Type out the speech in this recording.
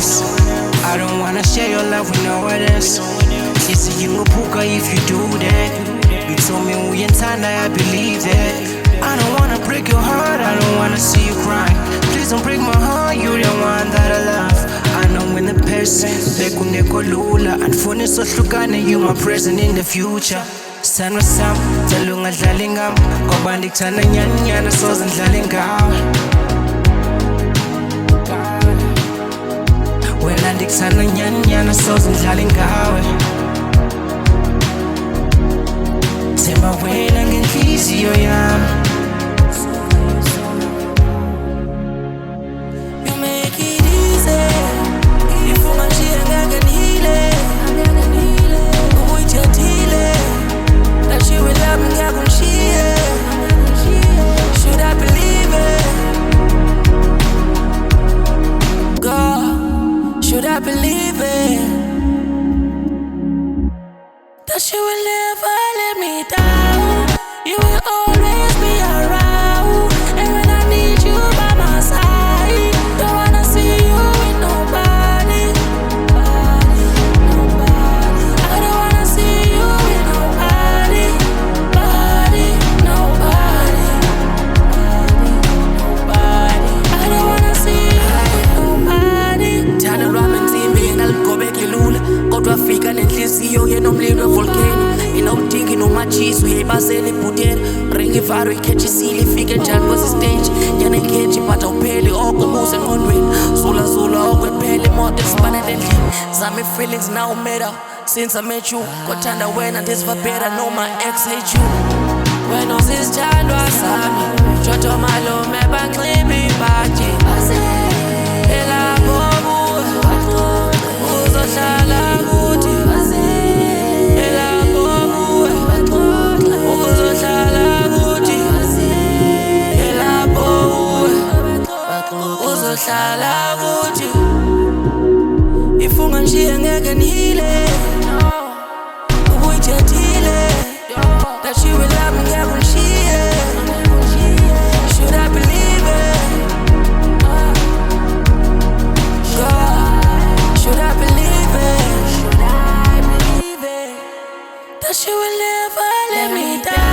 else. I don't wanna share your love with no one else. It's you puka if you do that. You told me we in time, I believe that. I don't wanna break your heart, I don't wanna see you cry. Please don't break my heart, you're the one that I love. I know in the past, bekungekho lula. Andifuni sohlukane, you my present in the future. Sithando sami, cela ungadlali ngami, ngoba ndikuthanda nyani nyani, soze ndidlale ngawe. Wena ndikuthanda nyani nyani, soze ndidlale ngawe. Themba wena ngenhliziyo yami. Should I believe it? That you will never let me down. You will always be around. And when I need you by my side, don't wanna see you with nobody. I don't wanna see you with nobody. Nobody. I don't wanna see you with nobody. Thanda lwami nzimbi ngalugobeka ilula, kodwa fika nenhliziyo yenomlilo wevolcano. Inawudingi nomatshisi uyayibasela ibhutela. Ring ivalo ikhethisile ifike njani kwesi stage. Yana ikhethi but awupheli oko buze engqondweni. Zula okwephela imoto esifanele endlini. Zami feelings now matter since I met you. Kothanda wena ndisiva better, no my ex hate you. Wena usisithandwa sami, joto malume banxibe ibhaji. Elapho kuwe uzohlala kuthi. Elapho kuwe uzohlala kuthi. Elapho kuwe uzohlala kuthi. If ungangishiya ngeke nihile, ubuyithethile. That you will love me, ngeke ungishiye. Should I believe it? God, should I believe it? That you will never let me down.